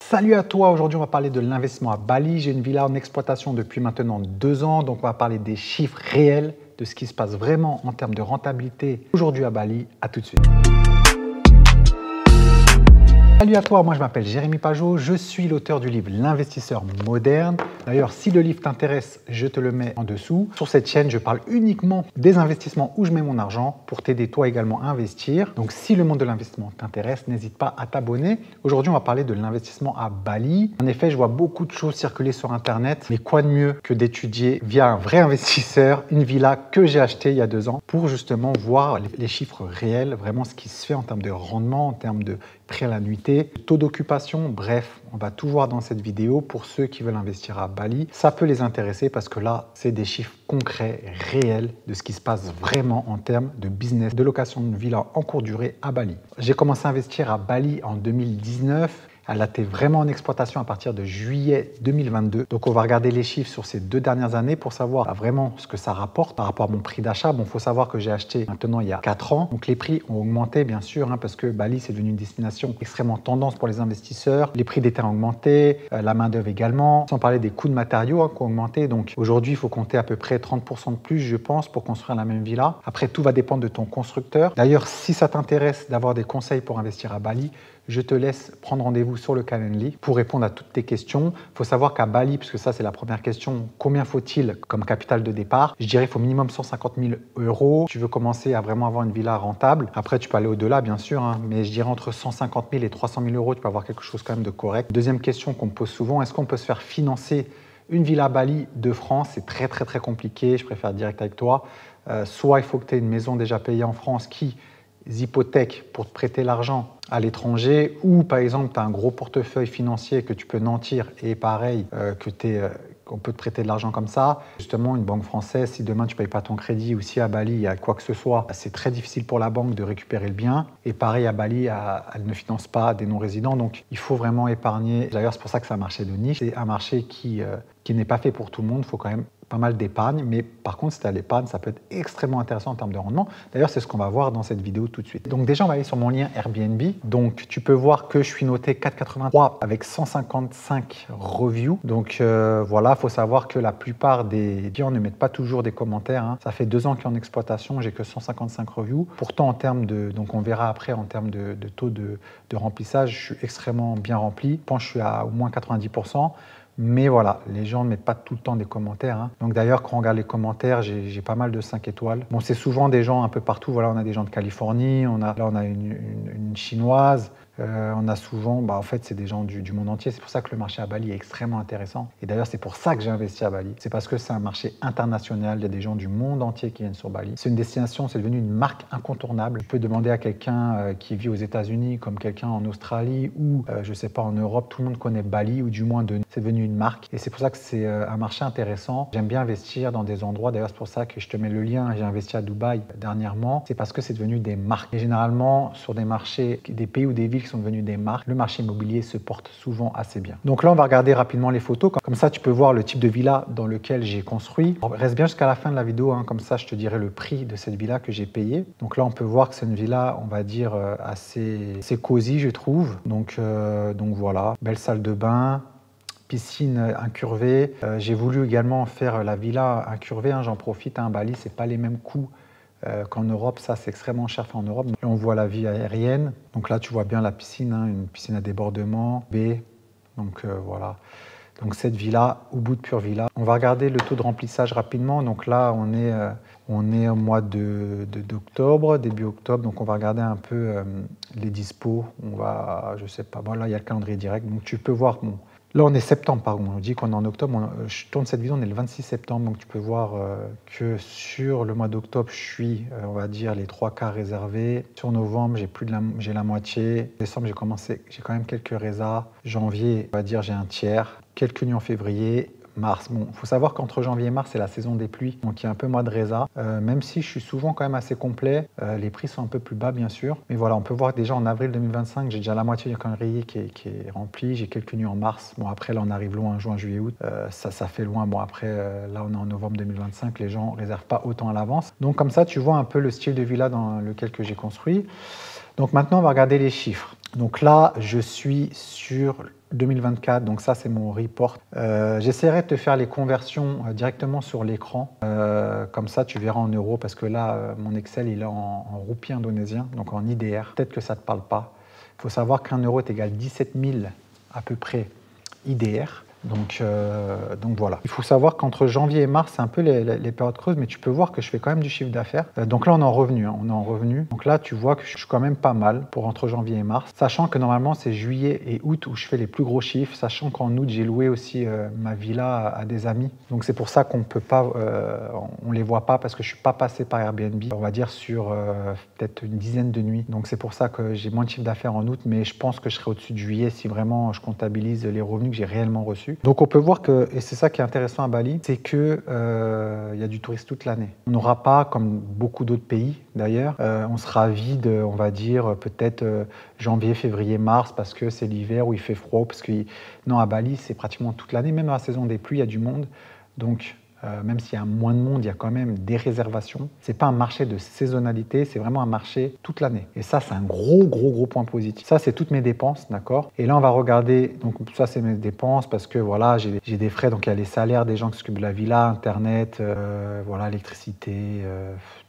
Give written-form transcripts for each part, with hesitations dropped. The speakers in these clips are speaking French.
Salut à toi, aujourd'hui on va parler de l'investissement à Bali. J'ai une villa en exploitation depuis maintenant 2 ans, donc on va parler des chiffres réels, de ce qui se passe vraiment en termes de rentabilité aujourd'hui à Bali. À tout de suite. Salut à toi, moi je m'appelle Jérémy Pajot, je suis l'auteur du livre L'investisseur moderne. D'ailleurs, si le livre t'intéresse, je te le mets en dessous. Sur cette chaîne, je parle uniquement des investissements où je mets mon argent pour t'aider toi également à investir. Donc si le monde de l'investissement t'intéresse, n'hésite pas à t'abonner. Aujourd'hui, on va parler de l'investissement à Bali. En effet, je vois beaucoup de choses circuler sur Internet, mais quoi de mieux que d'étudier via un vrai investisseur une villa que j'ai achetée il y a 2 ans pour justement voir les chiffres réels, vraiment ce qui se fait en termes de rendement, en termes de prix à la nuitée, taux d'occupation, bref, on va tout voir dans cette vidéo pour ceux qui veulent investir à Bali. Ça peut les intéresser parce que là, c'est des chiffres concrets, réels de ce qui se passe vraiment en termes de business, de location de villa en courte durée à Bali. J'ai commencé à investir à Bali en 2019. Elle a été vraiment en exploitation à partir de juillet 2022. Donc, on va regarder les chiffres sur ces 2 dernières années pour savoir vraiment ce que ça rapporte par rapport à mon prix d'achat. Bon, il faut savoir que j'ai acheté maintenant il y a 4 ans. Donc, les prix ont augmenté, bien sûr, parce que Bali, c'est devenu une destination extrêmement tendance pour les investisseurs. Les prix des terrains ont augmenté, la main-d'œuvre également. Sans parler des coûts de matériaux qui ont augmenté. Donc, aujourd'hui, il faut compter à peu près 30% de plus, je pense, pour construire la même villa. Après, tout va dépendre de ton constructeur. D'ailleurs, si ça t'intéresse d'avoir des conseils pour investir à Bali, je te laisse prendre rendez-vous sur le Calendly pour répondre à toutes tes questions. Il faut savoir qu'à Bali, puisque ça c'est la première question, combien faut-il comme capital de départ? Je dirais qu'il faut minimum 150 000 €. Tu veux commencer à vraiment avoir une villa rentable. Après, tu peux aller au-delà, bien sûr, mais je dirais entre 150 000 et 300 000 €, tu peux avoir quelque chose quand même de correct. Deuxième question qu'on me pose souvent, est-ce qu'on peut se faire financer une villa à Bali de France? C'est très compliqué, je préfère être direct avec toi. Soit il faut que tu aies une maison déjà payée en France qui hypothèques pour te prêter l'argent à l'étranger, ou par exemple tu as un gros portefeuille financier que tu peux nantir et pareil qu'on peut te prêter de l'argent comme ça. Justement, une banque française, si demain tu ne payes pas ton crédit ou si à Bali il y a quoi que ce soit, c'est très difficile pour la banque de récupérer le bien. Et pareil, à Bali, elle ne finance pas des non-résidents, donc il faut vraiment épargner. D'ailleurs, c'est pour ça que c'est un marché de niche. C'est un marché qui n'est pas fait pour tout le monde. Il faut quand même pas mal d'épargne, mais par contre, si tu as l'épargne, ça peut être extrêmement intéressant en termes de rendement. D'ailleurs, c'est ce qu'on va voir dans cette vidéo tout de suite. Donc déjà, on va aller sur mon lien Airbnb. Donc, tu peux voir que je suis noté 4,83 avec 155 reviews. Donc voilà, il faut savoir que la plupart des clients ne mettent pas toujours des commentaires. Ça fait 2 ans qu'il est en exploitation, j'ai que 155 reviews. Pourtant, en termes de, donc on verra après, en termes de taux de remplissage, je suis extrêmement bien rempli. Je pense que je suis à au moins 90%. Mais voilà, les gens ne mettent pas tout le temps des commentaires. Donc d'ailleurs, quand on regarde les commentaires, j'ai pas mal de 5 étoiles. Bon, c'est souvent des gens un peu partout. Voilà, on a des gens de Californie, là on a une Chinoise. On a souvent, en fait, c'est des gens du monde entier. C'est pour ça que le marché à Bali est extrêmement intéressant. Et d'ailleurs, c'est pour ça que j'ai investi à Bali. C'est parce que c'est un marché international. Il y a des gens du monde entier qui viennent sur Bali. C'est une destination, c'est devenu une marque incontournable. Tu peux demander à quelqu'un qui vit aux États-Unis, comme quelqu'un en Australie ou, je sais pas, en Europe. Tout le monde connaît Bali ou du moins c'est devenu une marque. Et c'est pour ça que c'est un marché intéressant. J'aime bien investir dans des endroits. D'ailleurs, c'est pour ça que je te mets le lien. J'ai investi à Dubaï dernièrement. C'est parce que c'est devenu des marques. Et généralement, sur des marchés, des pays ou des villes qui sont devenus des marques, le marché immobilier se porte souvent assez bien. Donc là, on va regarder rapidement les photos. Comme ça, tu peux voir le type de villa dans lequel j'ai construit. Alors, reste bien jusqu'à la fin de la vidéo. Comme ça, je te dirai le prix de cette villa que j'ai payée. Donc là, on peut voir que c'est une villa, on va dire, assez cosy, je trouve. Donc voilà, belle salle de bain, piscine incurvée. J'ai voulu également faire la villa incurvée. J'en profite. Bali, c'est pas les mêmes coûts qu'en Europe. Ça, c'est extrêmement cher en Europe. Là, on voit la vie aérienne. Donc là, tu vois bien la piscine, une piscine à débordement, baie. Donc voilà. Donc cette villa, au bout de Pure Villa. On va regarder le taux de remplissage rapidement. Donc là, on est au mois d'octobre, début octobre. Donc on va regarder un peu les dispos. Je sais pas. Voilà, il y a le calendrier direct. Donc tu peux voir. Bon, là, on est septembre, pardon. On dit qu'on est en octobre. Je tourne cette vidéo, on est le 26 septembre. Donc, tu peux voir que sur le mois d'octobre, je suis, on va dire, les 3/4 réservés. Sur novembre, j'ai la moitié. Décembre, j'ai quand même quelques résas. Janvier, on va dire, j'ai un tiers. Quelques nuits en février. Mars. Bon, il faut savoir qu'entre janvier et mars, c'est la saison des pluies, donc il y a un peu moins de résa. Même si je suis souvent quand même assez complet, les prix sont un peu plus bas, bien sûr. Mais voilà, on peut voir que déjà en avril 2025, j'ai déjà la moitié du calendrier qui est rempli. J'ai quelques nuits en mars. Bon, après, là, on arrive loin, juin, juillet, août. Ça fait loin. Bon, après, là, on est en novembre 2025. Les gens ne réservent pas autant à l'avance. Donc, comme ça, tu vois un peu le style de villa dans lequel j'ai construit. Donc, maintenant, on va regarder les chiffres. Donc là, je suis sur 2024, donc ça c'est mon report. J'essaierai de te faire les conversions directement sur l'écran, comme ça tu verras en euros, parce que là mon Excel il est en roupie indonésien, donc en IDR. Peut-être que ça ne te parle pas. Il faut savoir qu'un euro est égal à 17 000 à peu près IDR. Donc voilà. Il faut savoir qu'entre janvier et mars, c'est un peu les périodes creuses, mais tu peux voir que je fais quand même du chiffre d'affaires. Donc là, on est en revenu. On est en revenu. Donc là, tu vois que je suis quand même pas mal pour entre janvier et mars. Sachant que normalement, c'est juillet et août où je fais les plus gros chiffres. Sachant qu'en août, j'ai loué aussi ma villa à des amis. Donc c'est pour ça qu'on peut pas, on les voit pas parce que je suis pas passé par Airbnb. On va dire sur peut-être une dizaine de nuits. Donc c'est pour ça que j'ai moins de chiffre d'affaires en août, mais je pense que je serai au-dessus de juillet si vraiment je comptabilise les revenus que j'ai réellement reçus. Donc on peut voir que, et c'est ça qui est intéressant à Bali, c'est qu'il y a du tourisme toute l'année. On n'aura pas, comme beaucoup d'autres pays d'ailleurs, on sera vide, on va dire, peut-être janvier, février, mars, parce que c'est l'hiver où il fait froid. Parce que non, à Bali, c'est pratiquement toute l'année, même dans la saison des pluies, il y a du monde. Donc même s'il y a moins de monde, il y a quand même des réservations. Ce n'est pas un marché de saisonnalité, c'est vraiment un marché toute l'année. Et ça, c'est un gros point positif. Ça, c'est toutes mes dépenses, d'accord? Et là, on va regarder, donc ça, c'est mes dépenses parce que voilà, j'ai des frais, donc il y a les salaires des gens qui s'occupent de la villa, Internet, voilà, électricité,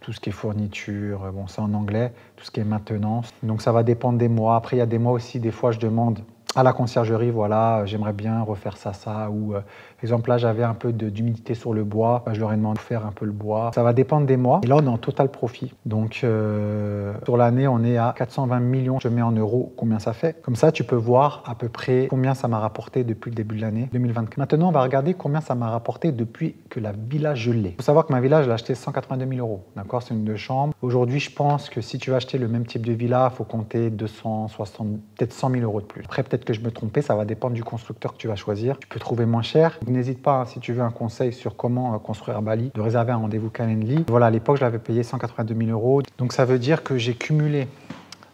tout ce qui est fourniture, bon, c'est en anglais, tout ce qui est maintenance. Donc ça va dépendre des mois. Après, il y a des mois aussi, des fois, je demande à la conciergerie, voilà, j'aimerais bien refaire ça, ou par exemple là j'avais un peu d'humidité sur le bois, je leur ai demandé de faire un peu le bois. Ça va dépendre des mois. Et là on est en total profit. Donc sur l'année on est à 420 millions. Je mets en euros combien ça fait. Comme ça tu peux voir à peu près combien ça m'a rapporté depuis le début de l'année 2024. Maintenant on va regarder combien ça m'a rapporté depuis que la villa je l'ai. Il faut savoir que ma villa je l'ai acheté 182 000 euros. D'accord, c'est une 2 chambres. Aujourd'hui je pense que si tu veux acheter le même type de villa, il faut compter 260, peut-être 100 000 euros de plus. Après peut-être que je me trompais, ça va dépendre du constructeur que tu vas choisir. Tu peux trouver moins cher. N'hésite pas, si tu veux un conseil sur comment construire à Bali, de réserver un rendez-vous Calendly. Voilà, à l'époque, je l'avais payé 182 000 euros. Donc ça veut dire que j'ai cumulé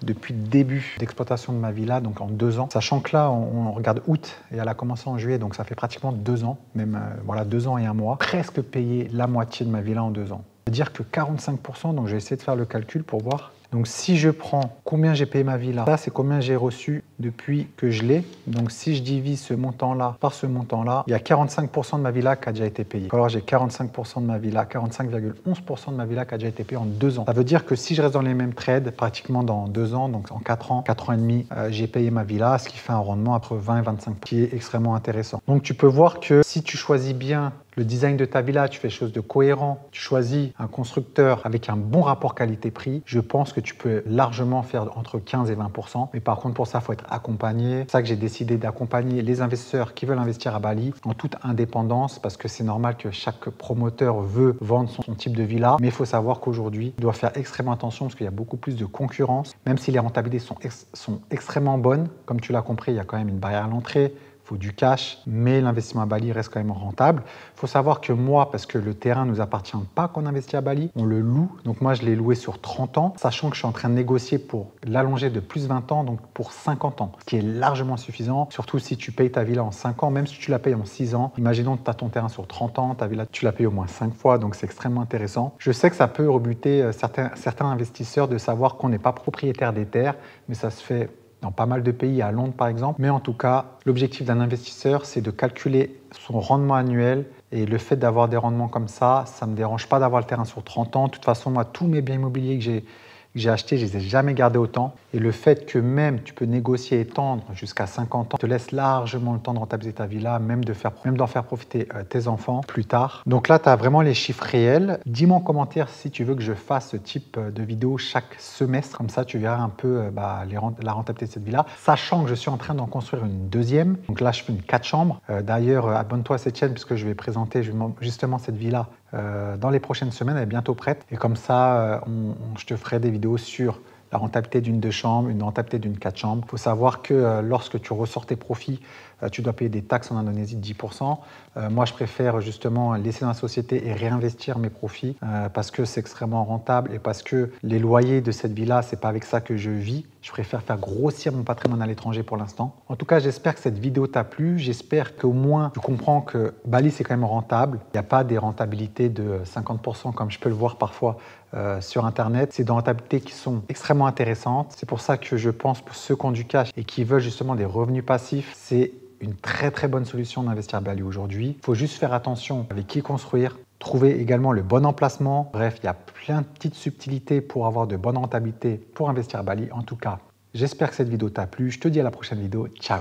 depuis le début d'exploitation de ma villa, donc en 2 ans. Sachant que là, on regarde août et elle a commencé en juillet, donc ça fait pratiquement 2 ans, même voilà, 2 ans et 1 mois. Presque payé la moitié de ma villa en 2 ans. C'est-à-dire que 45%, donc j'ai essayé de faire le calcul pour voir. Donc si je prends combien j'ai payé ma villa, ça c'est combien j'ai reçu depuis que je l'ai. Donc si je divise ce montant-là par ce montant-là, il y a 45% de ma villa qui a déjà été payé. Alors j'ai 45% de ma villa, 45,11% de ma villa qui a déjà été payé en 2 ans. Ça veut dire que si je reste dans les mêmes trades, pratiquement dans 2 ans, donc en 4 ans et demi, j'ai payé ma villa, ce qui fait un rendement entre 20 et 25%, qui est extrêmement intéressant. Donc tu peux voir que si tu choisis bien le design de ta villa, tu fais chose de cohérent, tu choisis un constructeur avec un bon rapport qualité-prix, je pense que tu peux largement faire entre 15 et 20%. Mais par contre, pour ça, il faut être accompagné. C'est pour ça que j'ai décidé d'accompagner les investisseurs qui veulent investir à Bali en toute indépendance, parce que c'est normal que chaque promoteur veut vendre son type de villa. Mais il faut savoir qu'aujourd'hui, il doit faire extrêmement attention parce qu'il y a beaucoup plus de concurrence. Même si les rentabilités sont extrêmement bonnes, comme tu l'as compris, il y a quand même une barrière à l'entrée. Il faut du cash, mais l'investissement à Bali reste quand même rentable. Il faut savoir que moi, parce que le terrain ne nous appartient pas qu'on investit à Bali, on le loue. Donc moi, je l'ai loué sur 30 ans, sachant que je suis en train de négocier pour l'allonger de plus 20 ans, donc pour 50 ans, ce qui est largement suffisant, surtout si tu payes ta villa en 5 ans, même si tu la payes en 6 ans. Imaginons que tu as ton terrain sur 30 ans, ta villa, tu la payes au moins 5 fois, donc c'est extrêmement intéressant. Je sais que ça peut rebuter certains investisseurs de savoir qu'on n'est pas propriétaire des terres, mais ça se fait dans pas mal de pays, à Londres par exemple. Mais en tout cas, l'objectif d'un investisseur, c'est de calculer son rendement annuel. Et le fait d'avoir des rendements comme ça ne me dérange pas d'avoir le terrain sur 30 ans. De toute façon, moi, tous mes biens immobiliers que j'ai achetés, je les ai jamais gardés autant. Et le fait que même tu peux négocier et étendre jusqu'à 50 ans, te laisse largement le temps de rentabiliser ta villa, même d'en faire profiter tes enfants plus tard. Donc là, tu as vraiment les chiffres réels. Dis-moi en commentaire si tu veux que je fasse ce type de vidéo chaque semestre. Comme ça, tu verras un peu la rentabilité de cette villa. Sachant que je suis en train d'en construire une deuxième. Donc là, je fais une 4 chambres. D'ailleurs, abonne-toi à cette chaîne puisque je vais présenter justement cette villa dans les prochaines semaines. Elle est bientôt prête. Et comme ça, je te ferai des vidéos sur la rentabilité d'une 2 chambres, une rentabilité d'une 4 chambres. Il faut savoir que lorsque tu ressors tes profits, tu dois payer des taxes en Indonésie de 10%. Moi, je préfère justement laisser dans la société et réinvestir mes profits parce que c'est extrêmement rentable et parce que les loyers de cette villa, c'est pas avec ça que je vis. Je préfère faire grossir mon patrimoine à l'étranger pour l'instant. En tout cas, j'espère que cette vidéo t'a plu. J'espère qu'au moins tu comprends que Bali, c'est quand même rentable. Il n'y a pas des rentabilités de 50% comme je peux le voir parfois sur Internet. C'est des rentabilités qui sont extrêmement intéressantes. C'est pour ça que je pense pour ceux qui ont du cash et qui veulent justement des revenus passifs, c'est une très bonne solution d'investir à Bali aujourd'hui. Il faut juste faire attention avec qui construire, trouver également le bon emplacement. Bref, il y a plein de petites subtilités pour avoir de bonnes rentabilités pour investir à Bali. En tout cas, j'espère que cette vidéo t'a plu. Je te dis à la prochaine vidéo. Ciao!